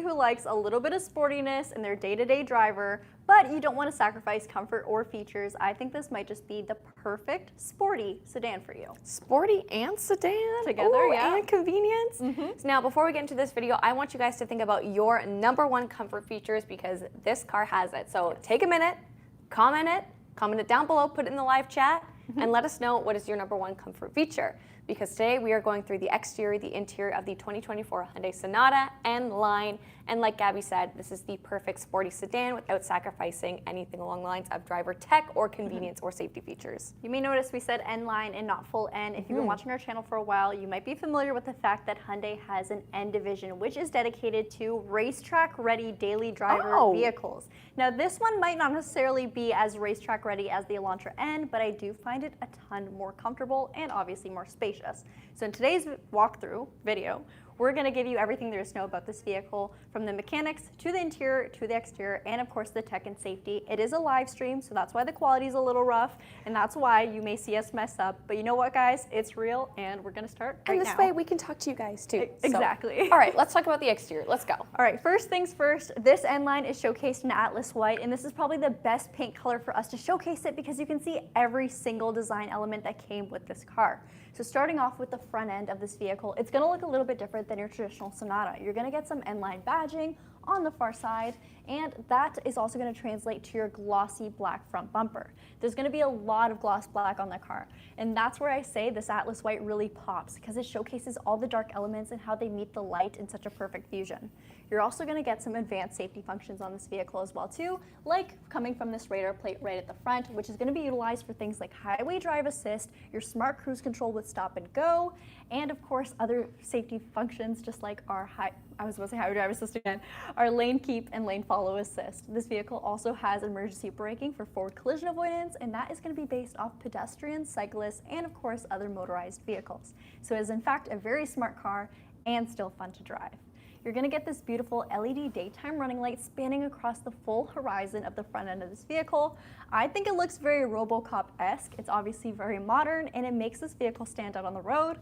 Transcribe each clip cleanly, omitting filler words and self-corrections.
who likes a little bit of sportiness in their day-to-day driver, but you don't want to sacrifice comfort or features, I think this might just be the perfect sporty sedan for you. Sporty and sedan? Together, Ooh, yeah. And convenience. So now, before we get into this video, I want you guys to think about your #1 comfort features because this car has it. So take a minute, comment it down below, put it in the live chat, and let us know what is your #1 comfort feature. Because today we are going through the exterior, the interior of the 2024 Hyundai Sonata N line. And like Gabby said, this is the perfect sporty sedan without sacrificing anything along the lines of driver tech or convenience or safety features. You may notice we said N line and not full N. If you've been watching our channel for a while, you might be familiar with the fact that Hyundai has an N division, which is dedicated to racetrack-ready daily driver vehicles. Now, this one might not necessarily be as racetrack-ready as the Elantra N, but I do find it a ton more comfortable and obviously more spacious. So in today's walkthrough video, we're going to give you everything there is to know about this vehicle, from the mechanics to the interior to the exterior, and of course the tech and safety. It is a live stream, so that's why the quality is a little rough, and that's why you may see us mess up. But you know what, guys? It's real, and we're going to start right now. And this way we can talk to you guys too. Exactly. So, all right, let's talk about the exterior. Let's go. All right, first things first, this N line is showcased in Atlas White, and this is probably the best paint color for us to showcase it because you can see every single design element that came with this car. So starting off with the front end of this vehicle, it's going to look a little bit different than your traditional Sonata. You're going to get some N-line badging on the far side, and that is also going to translate to your glossy black front bumper. There's going to be a lot of gloss black on the car, and that's where I say this Atlas White really pops because it showcases all the dark elements and how they meet the light in such a perfect fusion. You're also going to get some advanced safety functions on this vehicle as well too, like coming from this radar plate right at the front, which is going to be utilized for things like highway drive assist, your smart cruise control with stop and go, and of course other safety functions just like our highway drive assist again, our lane keep and lane follow assist. This vehicle also has emergency braking for forward collision avoidance, and that is going to be based off pedestrians, cyclists, and of course other motorized vehicles. So it is in fact a very smart car and still fun to drive. You're going to get this beautiful LED daytime running light spanning across the full horizon of the front end of this vehicle. I think it looks very RoboCop-esque. It's obviously very modern, and it makes this vehicle stand out on the road.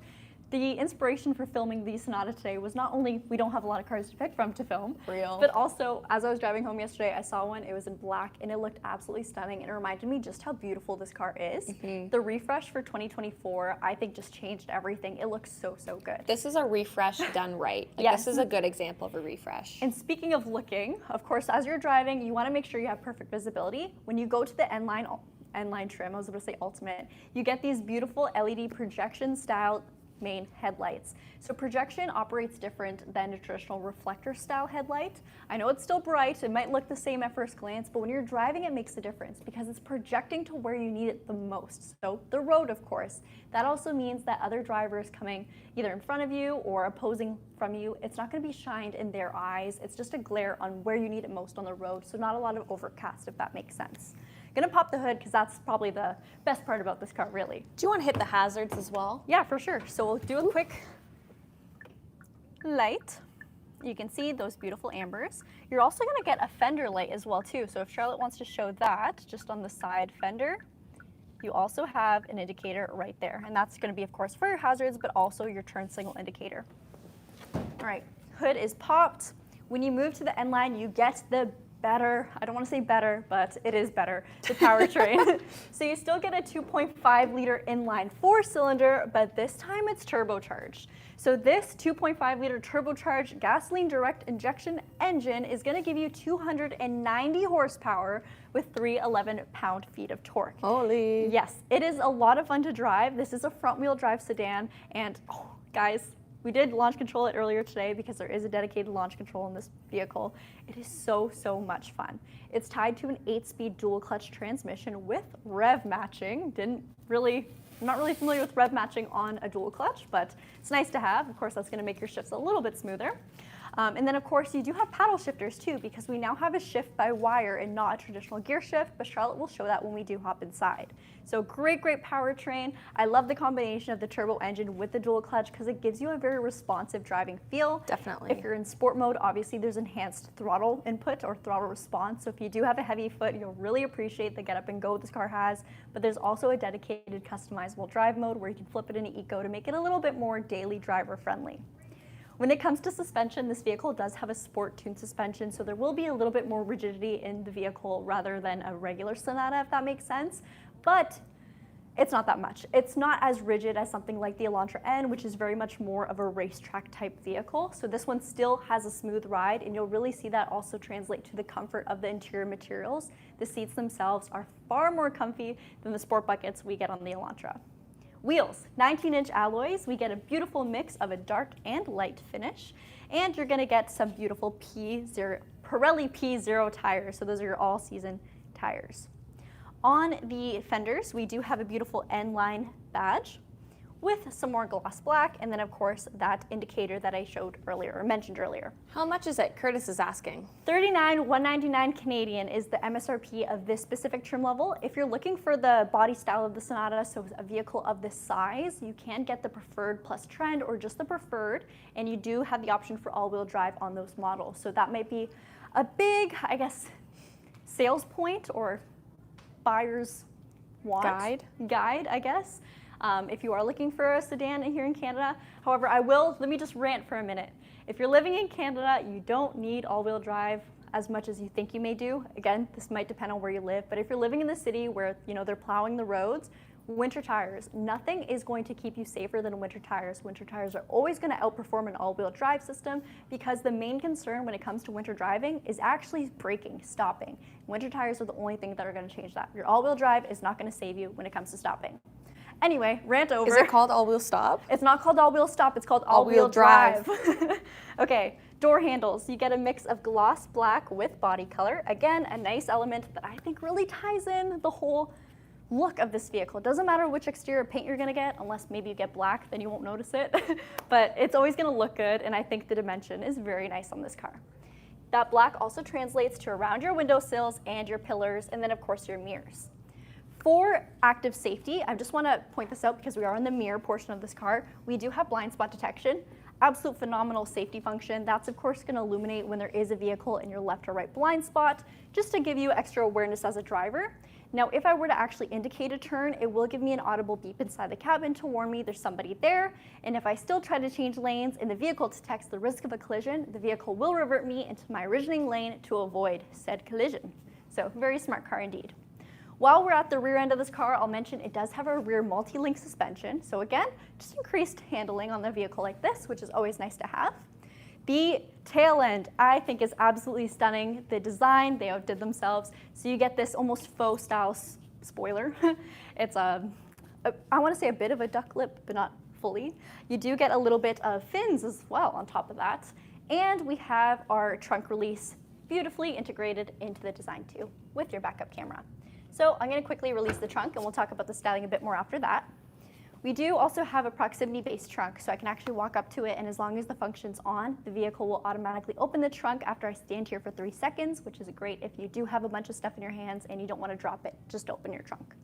The inspiration for filming the Sonata today was not only we don't have a lot of cars to pick from to film, but also as I was driving home yesterday, I saw one. It was in black and it looked absolutely stunning, and it reminded me just how beautiful this car is. The refresh for 2024, I think, just changed everything. It looks so, so good. This is a refresh done right. Like, Yes. This is a good example of a refresh. And speaking of looking, of course, as you're driving, you want to make sure you have perfect visibility. When you go to the N-line trim, I was going to say Ultimate, you get these beautiful LED projection style main headlights. So projection operates different than a traditional reflector style headlight. I know it's still bright, it might look the same at first glance, but when you're driving it makes a difference because it's projecting to where you need it the most. So the road, of course. That also means that other drivers coming either in front of you or opposing from you, it's not going to be shined in their eyes. It's just a glare on where you need it most on the road, so not a lot of overcast, if that makes sense. Gonna pop the hood because that's probably the best part about this car, really. Do you want to hit the hazards as well? Yeah, for sure. So we'll do a quick light. You can see those beautiful ambers. You're also gonna get a fender light as well too. So if Charlotte wants to show that, just on the side fender, you also have an indicator right there. And that's gonna be, of course, for your hazards, but also your turn signal indicator. All right, hood is popped. When you move to the N line, you get the better, I don't want to say better, but it is better, the powertrain. So you still get a 2.5 liter inline 4-cylinder, but this time it's turbocharged. So this 2.5 liter turbocharged gasoline direct injection engine is going to give you 290 horsepower with 311 pound-feet of torque. Holy. Yes, it is a lot of fun to drive. This is a front-wheel drive sedan, and guys, we did launch control it earlier today because there is a dedicated launch control in this vehicle. It is so, so much fun. It's tied to an 8-speed dual clutch transmission with rev matching. I'm not really familiar with rev matching on a dual clutch, but it's nice to have. Of course, that's going to make your shifts a little bit smoother. And then, of course, you do have paddle shifters, too, because we now have a shift by wire and not a traditional gear shift, but Charlotte will show that when we do hop inside. So great, great powertrain. I love the combination of the turbo engine with the dual clutch because it gives you a very responsive driving feel. Definitely. If you're in sport mode, obviously there's enhanced throttle input or throttle response. So if you do have a heavy foot, you'll really appreciate the get up and go this car has. But there's also a dedicated customizable drive mode where you can flip it into eco to make it a little bit more daily driver friendly. When it comes to suspension, this vehicle does have a sport tuned suspension, so there will be a little bit more rigidity in the vehicle rather than a regular Sonata, if that makes sense. But it's not that much. It's not as rigid as something like the Elantra N, which is very much more of a racetrack type vehicle. So this one still has a smooth ride, and you'll really see that also translate to the comfort of the interior materials. The seats themselves are far more comfy than the sport buckets we get on the Elantra. Wheels, 19-inch alloys. We get a beautiful mix of a dark and light finish, and you're gonna get some beautiful Pirelli P0 tires. So those are your all-season tires. On the fenders, we do have a beautiful N-line badge with some more gloss black, and then of course that indicator that I showed earlier, or mentioned earlier. How much is it? Curtis is asking. $39,199 Canadian is the MSRP of this specific trim level. If you're looking for the body style of the Sonata, so a vehicle of this size, you can get the Preferred plus Trend or just the Preferred, and you do have the option for all-wheel drive on those models. So that might be a big, I guess, sales point or buyer's guide, I guess, if you are looking for a sedan here in Canada. However, let me just rant for a minute. If you're living in Canada, you don't need all-wheel drive as much as you think you may do. Again, this might depend on where you live, but if you're living in the city where they're plowing the roads, winter tires. Nothing is going to keep you safer than winter tires. Winter tires are always going to outperform an all-wheel drive system because the main concern when it comes to winter driving is actually braking, stopping. Winter tires are the only thing that are going to change that. Your all-wheel drive is not going to save you when it comes to stopping. Anyway, rant over. Is it called all-wheel stop? It's not called all-wheel stop, it's called all-wheel drive. Okay, door handles. You get a mix of gloss black with body color. Again, a nice element that I think really ties in the whole look of this vehicle. It doesn't matter which exterior paint you're gonna get, unless maybe you get black, then you won't notice it. But it's always gonna look good, and I think the dimension is very nice on this car. That black also translates to around your windowsills and your pillars, and then of course your mirrors. For active safety, I just wanna point this out because we are in the mirror portion of this car. We do have blind spot detection. Absolute phenomenal safety function. That's of course gonna illuminate when there is a vehicle in your left or right blind spot, just to give you extra awareness as a driver. Now, if I were to actually indicate a turn, it will give me an audible beep inside the cabin to warn me there's somebody there. And if I still try to change lanes and the vehicle detects the risk of a collision, the vehicle will revert me into my originating lane to avoid said collision. So, very smart car indeed. While we're at the rear end of this car, I'll mention it does have a rear multi-link suspension. So again, just increased handling on the vehicle like this, which is always nice to have. The tail end, I think, is absolutely stunning. The design, they outdid themselves. So you get this almost faux style spoiler. It's I want to say a bit of a duck lip, but not fully. You do get a little bit of fins as well on top of that. And we have our trunk release beautifully integrated into the design too, with your backup camera. So I'm going to quickly release the trunk, and we'll talk about the styling a bit more after that. We do also have a proximity-based trunk, so I can actually walk up to it, and as long as the function's on, the vehicle will automatically open the trunk after I stand here for 3 seconds, which is great if you do have a bunch of stuff in your hands and you don't want to drop it. Just open your trunk.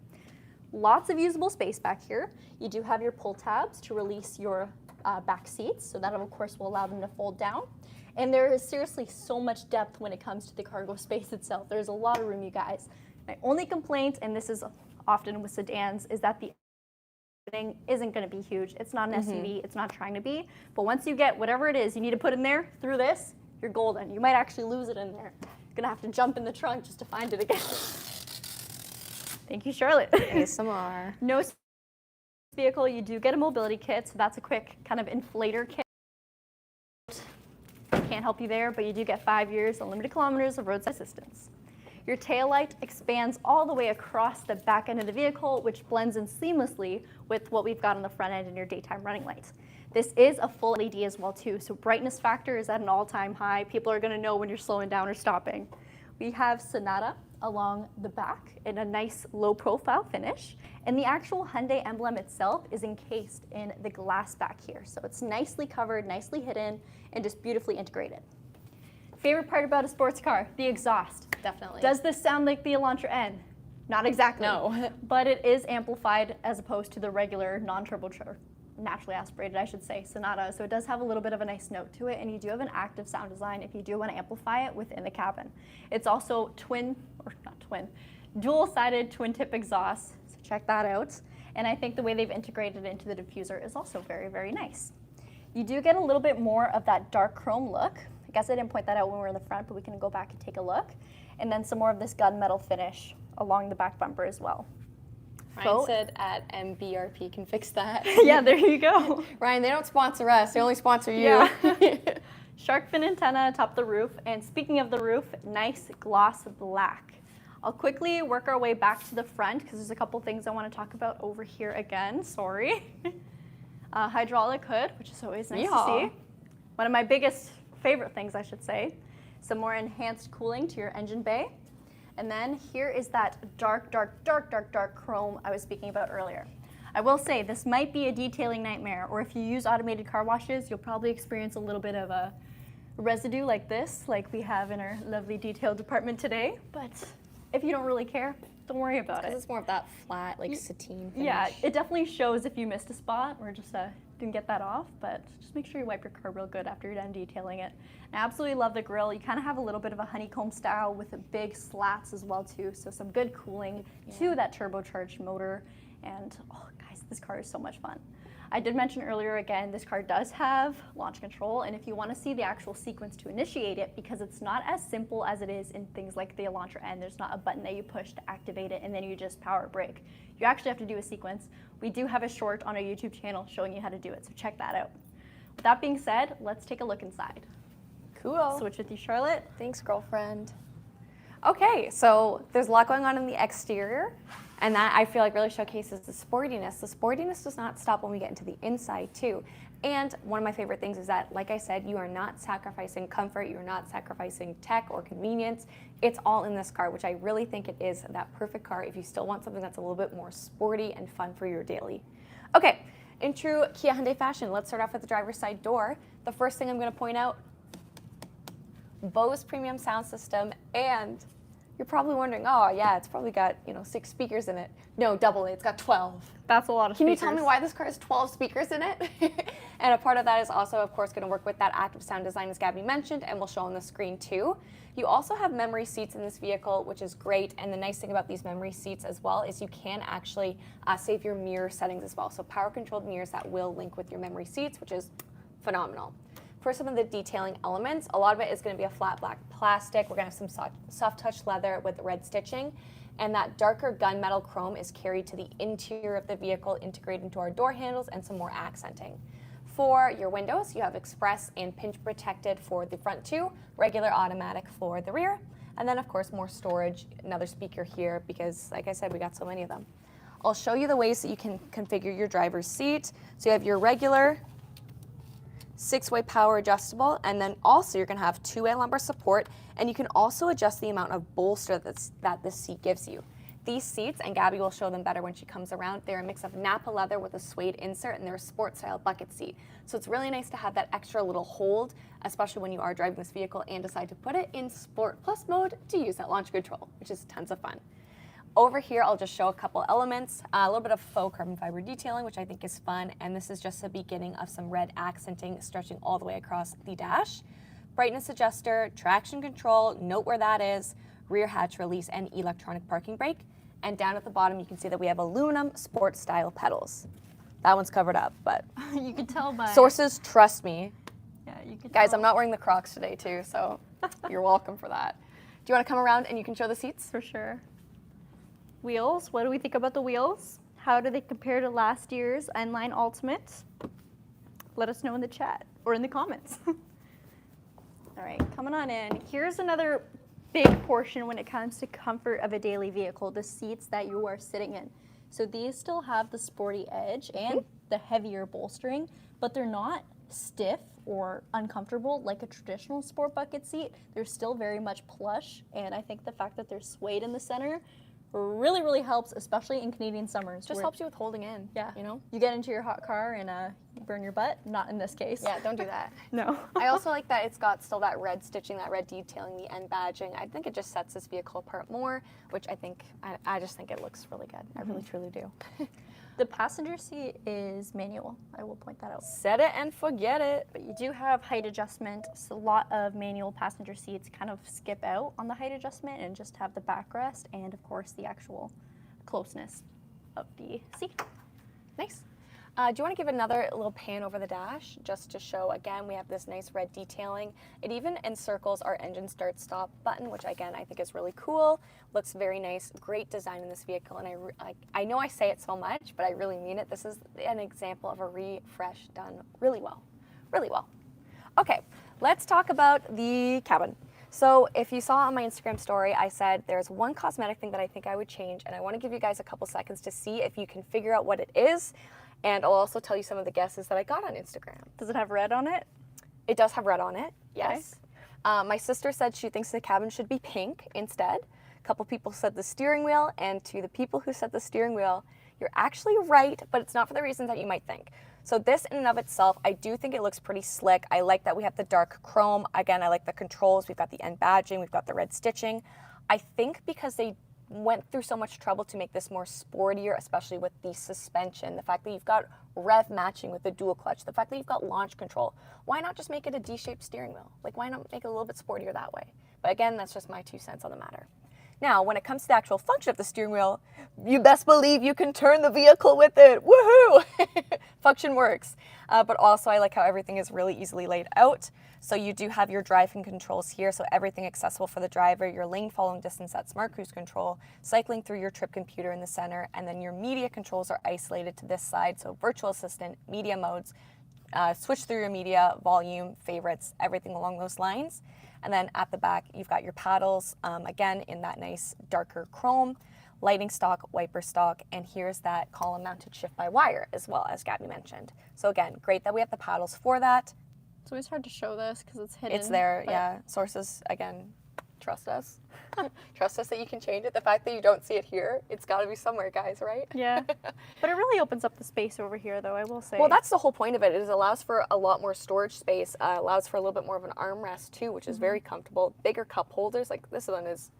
Lots of usable space back here. You do have your pull tabs to release your back seats, so that of course will allow them to fold down. And there is seriously so much depth when it comes to the cargo space itself. There's a lot of room, you guys. My only complaint, and this is often with sedans, is that the thing isn't going to be huge. It's not an SUV, it's not trying to be, but once you get whatever it is you need to put in there through this, you're golden. You might actually lose it in there. You're going to have to jump in the trunk just to find it again. Thank you, Charlotte. ASMR. No vehicle, you do get a mobility kit, so that's a quick kind of inflator kit. Can't help you there, but you do get 5 years, unlimited kilometers of roadside assistance. Your taillight expands all the way across the back end of the vehicle, which blends in seamlessly with what we've got on the front end in your daytime running lights. This is a full LED as well too, so brightness factor is at an all-time high. People are going to know when you're slowing down or stopping. We have Sonata along the back in a nice low-profile finish, and the actual Hyundai emblem itself is encased in the glass back here, so it's nicely covered, nicely hidden, and just beautifully integrated. Favorite part about a sports car, the exhaust. Definitely. Does this sound like the Elantra N? Not exactly. No. But it is amplified as opposed to the regular non-turbo, naturally aspirated, I should say, Sonata. So it does have a little bit of a nice note to it, and you do have an active sound design if you do want to amplify it within the cabin. It's also dual-sided twin-tip exhaust, so check that out. And I think the way they've integrated it into the diffuser is also very, very nice. You do get a little bit more of that dark chrome look. I guess I didn't point that out when we were in the front, but we can go back and take a look. And then some more of this gunmetal finish along the back bumper as well. Ryan said at MBRP can fix that. Yeah, there you go. Ryan, they don't sponsor us. They only sponsor you. Yeah. Shark fin antenna atop the roof. And speaking of the roof, nice gloss black. I'll quickly work our way back to the front because there's a couple things I want to talk about over here again. Sorry. Hydraulic hood, which is always nice to see. One of my biggest favorite things, I should say. Some more enhanced cooling to your engine bay. And then here is that dark chrome I was speaking about earlier. I will say this might be a detailing nightmare, or if you use automated car washes, you'll probably experience a little bit of a residue like this, like we have in our lovely detail department today. But if you don't really care, don't worry about it. It's more of that flat, like sateen finish. Yeah, it definitely shows if you missed a spot or just didn't get that off, but just make sure you wipe your car real good after you're done detailing it. I absolutely love the grille. You kind of have a little bit of a honeycomb style with big slats as well too, so some good cooling to that turbocharged motor. And oh guys, this car is so much fun. I did mention earlier again, this car does have launch control, and if you want to see the actual sequence to initiate it, because it's not as simple as it is in things like the Elantra N, there's not a button that you push to activate it and then you just power brake. You actually have to do a sequence. We do have a short on our YouTube channel showing you how to do it, so check that out. With that being said, let's take a look inside. Cool. Switch with you, Charlotte. Thanks, girlfriend. Okay, so there's a lot going on in the exterior, and that I feel like really showcases the sportiness. The sportiness does not stop when we get into the inside too. And one of my favorite things is that, like I said, you are not sacrificing comfort, you're not sacrificing tech or convenience. It's all in this car, which I really think it is that perfect car if you still want something that's a little bit more sporty and fun for your daily. Okay, in true Kia Hyundai fashion, let's start off with the driver's side door. The first thing I'm gonna point out, Bose premium sound system, and you're probably wondering, oh yeah, it's probably got 6 speakers in it. No, double it, it's got 12. That's a lot of Can speakers. you tell me why this car has 12 speakers in it? And a part of that is also, of course, going to work with that active sound design as Gabby mentioned, and we'll show on the screen too. You also have memory seats in this vehicle, which is great, and the nice thing about these memory seats as well is you can actually save your mirror settings as well. So power controlled mirrors that will link with your memory seats, which is phenomenal. For some of the detailing elements, a lot of it is going to be a flat black plastic. We're going to have some soft touch leather with red stitching, and that darker gunmetal chrome is carried to the interior of the vehicle, integrated into our door handles, and some more accenting. For your windows, you have express and pinch protected for the front two, regular automatic for the rear, and then of course more storage, another speaker here because like I said, we got so many of them. I'll show you the ways that you can configure your driver's seat. So you have your regular 6-way power adjustable, and then also you're going to have 2-way lumbar support, and you can also adjust the amount of bolster that this seat gives you. These seats, and Gabby will show them better when she comes around, they're a mix of Napa leather with a suede insert, and they're a sport style bucket seat. So it's really nice to have that extra little hold, especially when you are driving this vehicle and decide to put it in Sport Plus mode to use that launch control, which is tons of fun. Over here, I'll just show a couple elements, a little bit of faux carbon fiber detailing, which I think is fun, and this is just the beginning of some red accenting stretching all the way across the dash. Brightness adjuster, traction control, note where that is, rear hatch release, and electronic parking brake. And down at the bottom, you can see that we have aluminum sport style pedals. That one's covered up, but you can tell by sources trust me. Yeah, you can Guys, tell. I'm not wearing the Crocs today too, so you're welcome for that. Do you want to come around and you can show the seats? For sure. Wheels, what do we think about the wheels? How do they compare to last year's N-Line Ultimate? Let us know in the chat or in the comments. All right, coming on in. Here's another big portion when it comes to comfort of a daily vehicle, the seats that you are sitting in. So these still have the sporty edge and the heavier bolstering, but they're not stiff or uncomfortable like a traditional sport bucket seat. They're still very much plush, and I think the fact that there's suede in the center really helps, especially in Canadian summers. Just helps you with holding in. Yeah. You know? You get into your hot car and burn your butt. Not in this case. Yeah, don't do that. No. I also like that it's got still that red stitching, that red detailing, the end badging. I think it just sets this vehicle apart more, which I just think it looks really good. I really truly do. The passenger seat is manual. I will point that out. Set it and forget it. But you do have height adjustment. So a lot of manual passenger seats kind of skip out on the height adjustment and just have the backrest and of course the actual closeness of the seat. Nice. Do you want to give another little pan over the dash just to show, again, we have this nice red detailing. It even encircles our engine start stop button, which again, I think is really cool. Looks very nice, great design in this vehicle. And I know I say it so much, but I really mean it. This is an example of a refresh done really well, really well. Okay, let's talk about the cabin. So if you saw on my Instagram story, I said there's one cosmetic thing that I think I would change, and I want to give you guys a couple seconds to see if you can figure out what it is. And I'll also tell you some of the guesses that I got on Instagram. Does it have red on it? It does have red on it, yes. Okay. My sister said she thinks the cabin should be pink instead. A couple people said the steering wheel, and to the people who said the steering wheel, you're actually right, but it's not for the reasons that you might think. So this in and of itself, I do think it looks pretty slick. I like that we have the dark chrome. Again, I like the controls. We've got the end badging. We've got the red stitching. I think because they went through so much trouble to make this more sportier, especially with the suspension, the fact that you've got rev matching with the dual clutch, the fact that you've got launch control, why not just make it a D-shaped steering wheel? Like, why not make it a little bit sportier that way? But again, that's just my 2 cents on the matter. Now, when it comes to the actual function of the steering wheel, you best believe you can turn the vehicle with it. Woohoo! Function works. But also, I like how everything is really easily laid out. So you do have your driving controls here, so everything accessible for the driver, your lane following distance at Smart Cruise Control, cycling through your trip computer in the center, and then your media controls are isolated to this side, so virtual assistant, media modes, switch through your media, volume, favorites, everything along those lines. And then at the back, you've got your paddles, again, in that nice darker chrome, lighting stock, wiper stock, and here's that column-mounted shift-by-wire as well, as Gabby mentioned. So again, great that we have the paddles for that. It's always hard to show this because it's hidden. It's there, yeah. Sources, again, trust us. Trust us that you can change it. The fact that you don't see it here, it's got to be somewhere, guys, right? Yeah. But it really opens up the space over here, though, I will say. Well, that's the whole point of it. It allows for a lot more storage space. Allows for a little bit more of an armrest, too, which is very comfortable. Bigger cup holders. Like, this one is,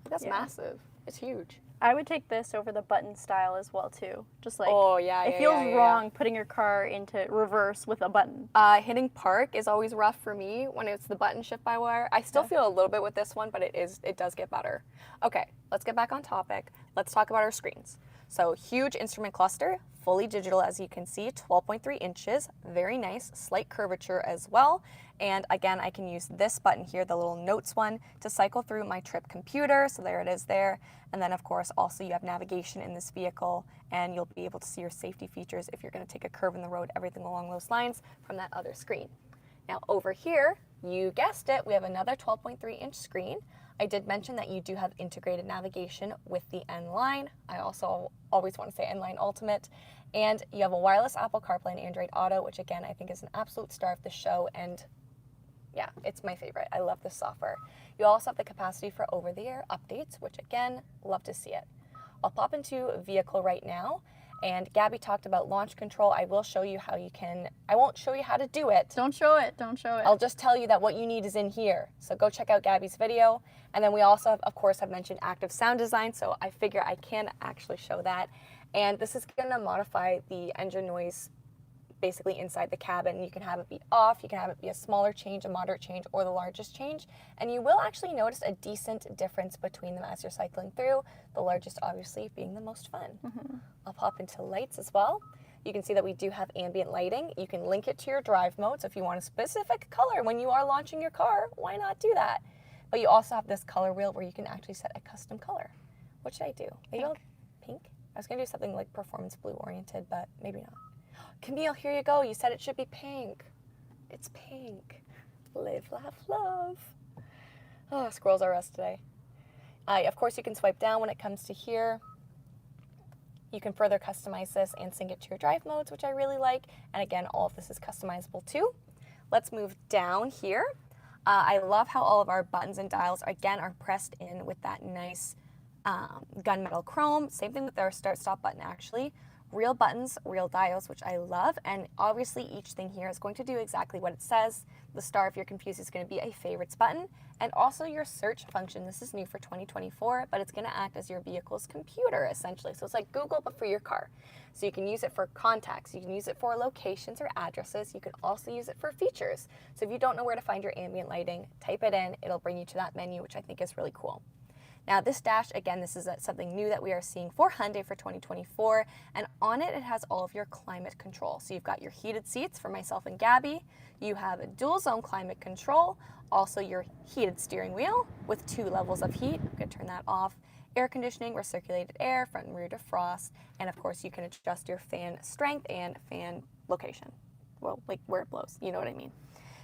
that's massive. It's huge. I would take this over the button style as well, too. Just like, it feels wrong putting your car into reverse with a button. Hitting park is always rough for me when it's the button shift-by-wire. I still feel a little bit with this one, but it does get better. Okay, let's get back on topic. Let's talk about our screens. So huge instrument cluster, fully digital as you can see, 12.3 inches, very nice, slight curvature as well. And again, I can use this button here, the little notes one, to cycle through my trip computer. So there it is there. And then of course, also you have navigation in this vehicle, and you'll be able to see your safety features if you're gonna take a curve in the road, everything along those lines from that other screen. Now over here, you guessed it, we have another 12.3 inch screen. I did mention that you do have integrated navigation with the N-Line. I also always want to say N-Line Ultimate. And you have a wireless Apple CarPlay and Android Auto, which again, I think is an absolute star of the show. And yeah, it's my favorite. I love this software. You also have the capacity for over-the-air updates, which again, love to see it. I'll pop into vehicle right now. And Gabby talked about launch control. I will show you how you can, I won't show you how to do it. Don't show it, don't show it. I'll just tell you that what you need is in here. So go check out Gabby's video. And then we also, have, of course, have mentioned active sound design. So I figure I can actually show that. And this is gonna modify the engine noise basically inside the cabin. You can have it be off, you can have it be a smaller change, a moderate change, or the largest change. And you will actually notice a decent difference between them as you're cycling through, the largest obviously being the most fun. I'll pop into lights as well. You can see that we do have ambient lighting. You can link it to your drive mode, so if you want a specific color when you are launching your car, why not do that? But you also have this color wheel where you can actually set a custom color. What should I do? Maybe pink? I was gonna do something like performance blue oriented, but maybe not. Camille, here you go. You said it should be pink. It's pink. Live, laugh, love. Oh, squirrels are us today. Of course, you can swipe down when it comes to here. You can further customize this and sync it to your drive modes, which I really like. And again, all of this is customizable too. Let's move down here. I love how all of our buttons and dials, again, are pressed in with that nice gunmetal chrome. Same thing with our start-stop button, actually. Real buttons, real dials, which I love, and obviously each thing here is going to do exactly what it says. The star, if you're confused, is going to be a favorites button, and also your search function. This is new for 2024, but it's going to act as your vehicle's computer, essentially. So it's like Google, but for your car. So you can use it for contacts, you can use it for locations or addresses, you can also use it for features. So if you don't know where to find your ambient lighting, type it in, it'll bring you to that menu, which I think is really cool. Now this dash, again, this is something new that we are seeing for Hyundai for 2024, and on it, it has all of your climate control. So you've got your heated seats for myself and Gabby, you have a dual zone climate control, also your heated steering wheel with 2 levels of heat. I'm gonna turn that off. Air conditioning, recirculated air, front and rear defrost, and of course you can adjust your fan strength and fan location. Well, like where it blows, you know what I mean.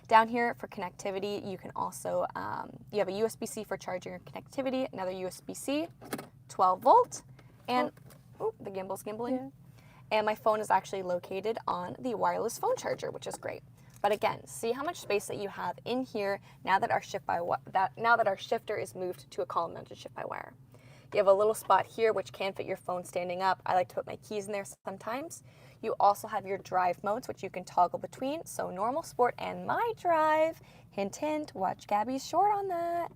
Down here for connectivity, you can also, you have a USB-C for charging your connectivity, another USB-C, 12 volt, and, the gimbal's gimbling. Yeah. And my phone is actually located on the wireless phone charger, which is great. But again, see how much space that you have in here now that our shifter is moved to a column-mounted shift-by-wire. You have a little spot here which can fit your phone standing up. I like to put my keys in there sometimes. You also have your drive modes, which you can toggle between. So normal, sport, and my drive. Hint, hint, watch Gabby's short on that.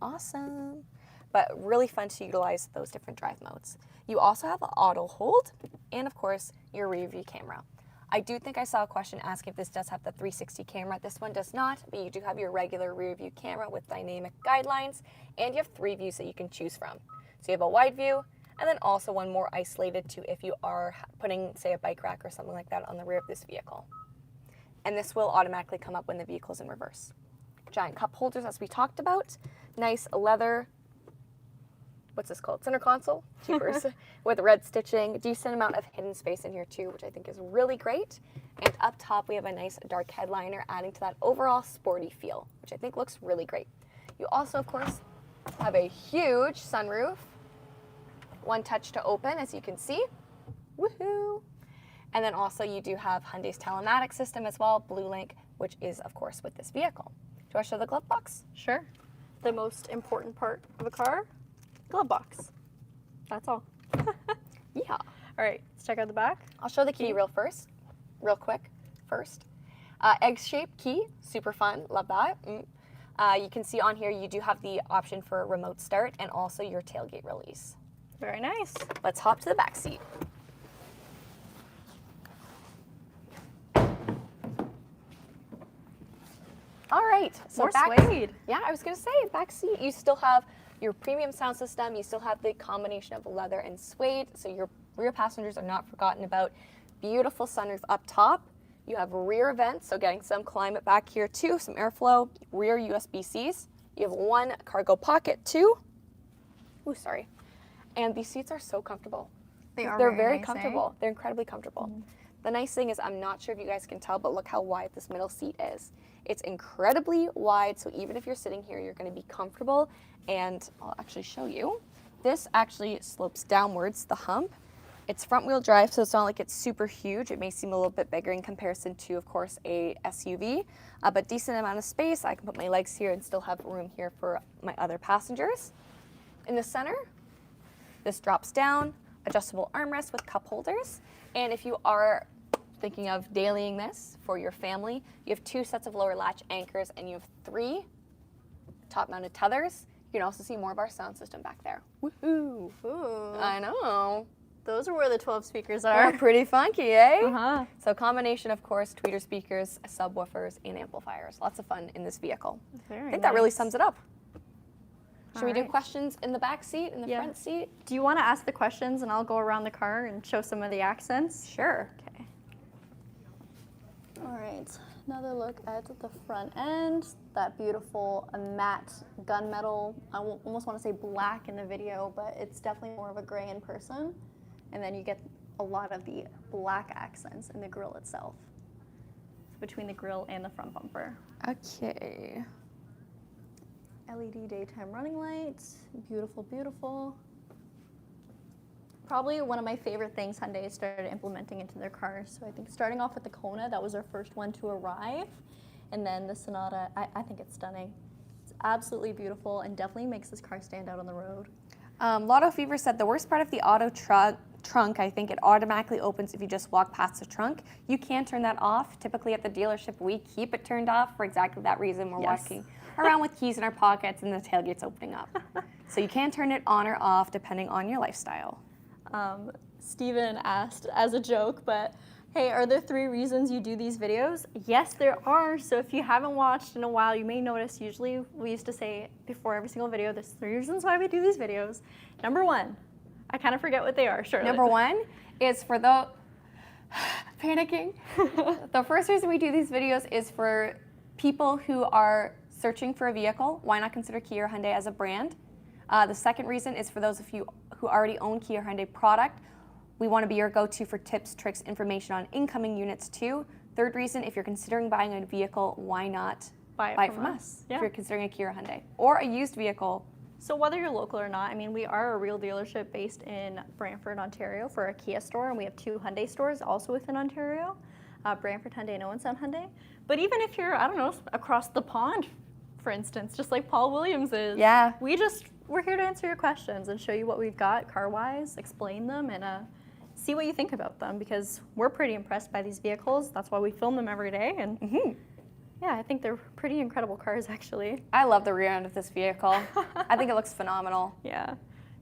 Awesome. But really fun to utilize those different drive modes. You also have an auto hold, and of course, your rear view camera. I do think I saw a question asking if this does have the 360 camera. This one does not, but you do have your regular rear view camera with dynamic guidelines, and you have 3 views that you can choose from. So you have a wide view, and then also one more isolated to if you are putting, say, a bike rack or something like that on the rear of this vehicle. And this will automatically come up when the vehicle is in reverse. Giant cup holders, as we talked about. Nice leather, what's this called? Center console, cheapers, with red stitching. Decent amount of hidden space in here too, which I think is really great. And up top, we have a nice dark headliner, adding to that overall sporty feel, which I think looks really great. You also, of course, have a huge sunroof. One touch to open, as you can see. Woohoo! And then also you do have Hyundai's telematics system as well, BlueLink, which is, of course, with this vehicle. Do I show the glove box? Sure. The most important part of a car, glove box. That's all. Yeah. All right, let's check out the back. I'll show the key real quick first. Egg-shaped key, super fun, love that. You can see on here you do have the option for remote start and also your tailgate release. Very nice. Let's hop to the back seat. All right, so more Suede. Yeah, I was gonna say back seat. You still have your premium sound system. You still have the combination of leather and suede, so your rear passengers are not forgotten about. Beautiful sunroof up top. You have rear vents, so getting some climate back here too, some airflow. Rear USB-Cs. You have one cargo pocket too. Ooh, sorry. And these seats are so comfortable. They're very nice, comfortable. They're incredibly comfortable. The nice thing is, I'm not sure if you guys can tell, but look how wide this middle seat is. It's incredibly wide, so even if you're sitting here, you're gonna be comfortable. And I'll actually show you. This actually slopes downwards, the hump. It's front wheel drive, so it's not like it's super huge. It may seem a little bit bigger in comparison to, of course, a SUV, but decent amount of space. I can put my legs here and still have room here for my other passengers. In the center, this drops down, adjustable armrest with cup holders. And if you are thinking of dailying this for your family, you have 2 sets of lower latch anchors and you have 3 top-mounted tethers. You can also see more of our sound system back there. Woohoo! Ooh. I know. Those are where the 12 speakers They're are. pretty funky, eh? Uh-huh. So combination, of course, tweeter speakers, subwoofers, and amplifiers. Lots of fun in this vehicle. I think that really sums it up. Should we do questions in the back seat, in the front seat? Do you want to ask the questions and I'll go around the car and show some of the accents? Sure. Okay. All right, another look at the front end. That beautiful matte gunmetal, I almost want to say black in the video, but it's definitely more of a gray in person. And then you get a lot of the black accents in the grille itself, between the grille and the front bumper. Okay. LED daytime running lights, beautiful, beautiful. Probably one of my favorite things Hyundai started implementing into their cars. So I think starting off with the Kona, that was their first one to arrive. And then the Sonata, I think it's stunning. It's absolutely beautiful and definitely makes this car stand out on the road. Lotto Fever said the worst part of the auto trunk, I think it automatically opens if you just walk past the trunk. You can turn that off. Typically at the dealership, we keep it turned off for exactly that reason. We're walking around with keys in our pockets and the tailgate's opening up. So you can turn it on or off depending on your lifestyle. Steven asked as a joke, but Hey, are there 3 reasons you do these videos? Yes, there are. So if you haven't watched in a while, you may notice usually we used to say before every single video, there's 3 reasons why we do these videos. Number 1, I kind of forget what they are, Charlotte. Number 1 is for the panicking. The first reason we do these videos is for people who are searching for a vehicle. Why not consider Kia or Hyundai as a brand? The second reason is for those of you who already own Kia or Hyundai product. We want to be your go-to for tips, tricks, information on incoming units too. Third reason, if you're considering buying a vehicle, why not buy it from us? Yeah. If you're considering a Kia or Hyundai or a used vehicle. So whether you're local or not, I mean, we are a real dealership based in Brantford, Ontario for a Kia store, and we have 2 Hyundai stores also within Ontario, Brantford Hyundai and Owen Sound Hyundai. But even if you're, I don't know, across the pond, for instance, just like Paul Williams is, Yeah. we're here to answer your questions and show you what we've got car-wise, explain them, and see what you think about them, because we're pretty impressed by these vehicles. That's why we film them every day, and yeah, I think they're pretty incredible cars, actually. I love the rear end of this vehicle. I think it looks phenomenal. Yeah.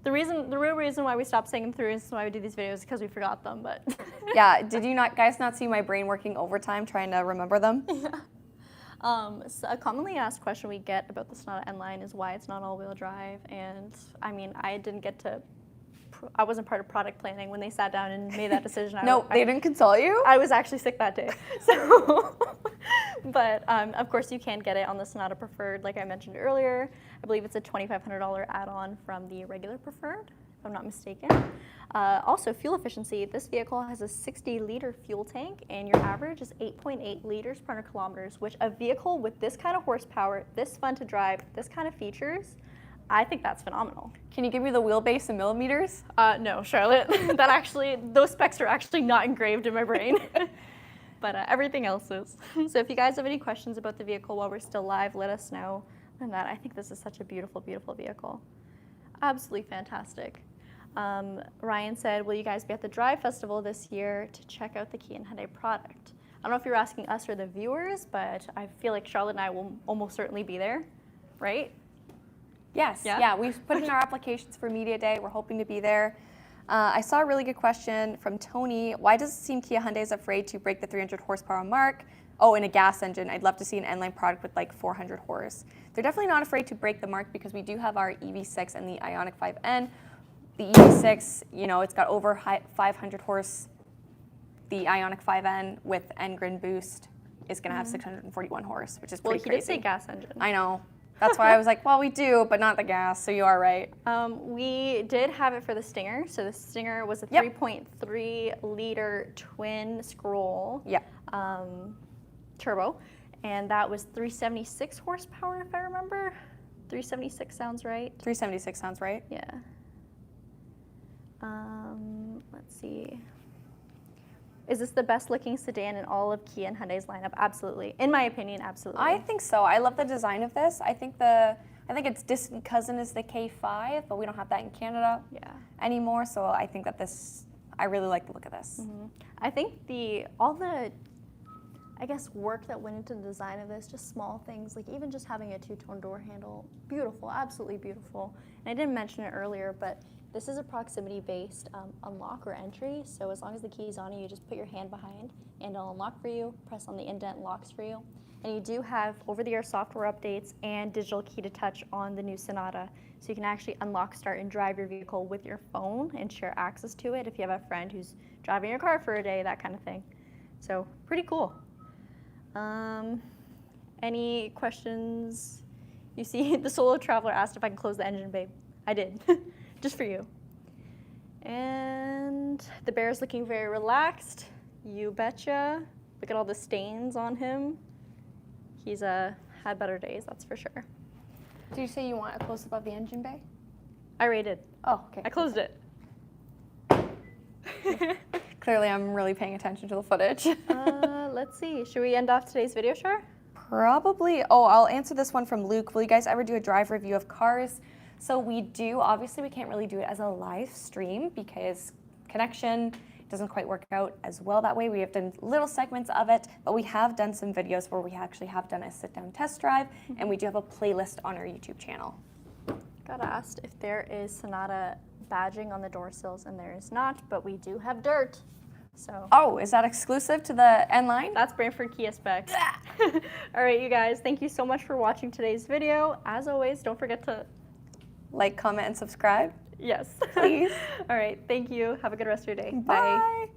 The real reason why we stopped saying them 3 reasons why we do these videos is because we forgot them, but. Yeah, did you guys not see my brain working overtime trying to remember them? Yeah. So a commonly asked question we get about the Sonata N-Line is why it's not all-wheel drive, and I mean, I wasn't part of product planning when they sat down and made that decision. No, they didn't consult you? I was actually sick that day. So, but of course you can get it on the Sonata Preferred, like I mentioned earlier. I believe it's a $2,500 add-on from the regular Preferred, if I'm not mistaken. Also, fuel efficiency. This vehicle has a 60-liter fuel tank, and your average is 8.8 liters per 100 kilometers, which a vehicle with this kind of horsepower, this fun to drive, this kind of features, I think that's phenomenal. Can you give me the wheelbase in millimeters? No, Charlotte. Those specs are actually not engraved in my brain. But everything else is. So if you guys have any questions about the vehicle while we're still live, let us know. And I think this is such a beautiful, beautiful vehicle. Absolutely fantastic. Ryan said, will you guys be at the Drive Festival this year to check out the Kia and Hyundai product? I don't know if you're asking us or the viewers, but I feel like Charlotte and I will almost certainly be there, right? Yes, yeah, we've put in our applications for Media Day. We're hoping to be there. I saw a really good question from Tony. Why does it seem Kia Hyundai is afraid to break the 300 horsepower mark? Oh, in a gas engine. I'd love to see an N-Line product with like 400 horse. They're definitely not afraid to break the mark because we do have our EV6 and the Ioniq 5N. The EV6, it's got over 500 horse. The Ioniq 5N with N-Grin boost is going to have 641 horse, which is pretty crazy. Well, he did say gas engine. I know. That's why I was like, well, we do, but not the gas, so you are right. We did have it for the Stinger. So the Stinger was a 3.3 liter twin scroll turbo, and that was 376 horsepower, if I remember. 376 sounds right. 376 sounds right. Yeah. Let's see. Is this the best looking sedan in all of Kia and Hyundai's lineup? Absolutely. In my opinion, absolutely. I think so. I love the design of this. I think its distant cousin is the K5, but we don't have that in Canada anymore. So I think that I really like the look of this. I think all the work that went into the design of this, just small things, like even just having a 2-tone door handle, beautiful, absolutely beautiful. And I didn't mention it earlier, but this is a proximity-based unlock or entry, so as long as the key is on you, you just put your hand behind and it'll unlock for you, press on the indent, locks for you. And you do have over-the-air software updates and digital key to touch on the new Sonata, so you can actually unlock, start, and drive your vehicle with your phone and share access to it if you have a friend who's driving your car for a day, that kind of thing. So pretty cool. Any questions? You see, the solo traveler asked if I can close the engine, babe. I did. Just for you. And the bear's looking very relaxed. You betcha. Look at all the stains on him. He's had better days, that's for sure. Did you say you want a close-up of the engine bay? I rated. Oh, okay. I closed it. Clearly, I'm really paying attention to the footage. Let's see. Should we end off today's video, Char? Probably. Oh, I'll answer this one from Luke. Will you guys ever do a drive review of cars? So we do. Obviously, we can't really do it as a live stream because connection doesn't quite work out as well that way. We have done little segments of it, but we have done some videos where we actually have done a sit-down test drive, and we do have a playlist on our YouTube channel. Got asked if there is Sonata badging on the door sills, and there is not, but we do have dirt. So. Oh, is that exclusive to the N line? That's Brantford Kia specs. All right, you guys, thank you so much for watching today's video. As always, don't forget to Like, comment, and subscribe. yes. Please. All right, thank you. Have a good rest of your day. Bye.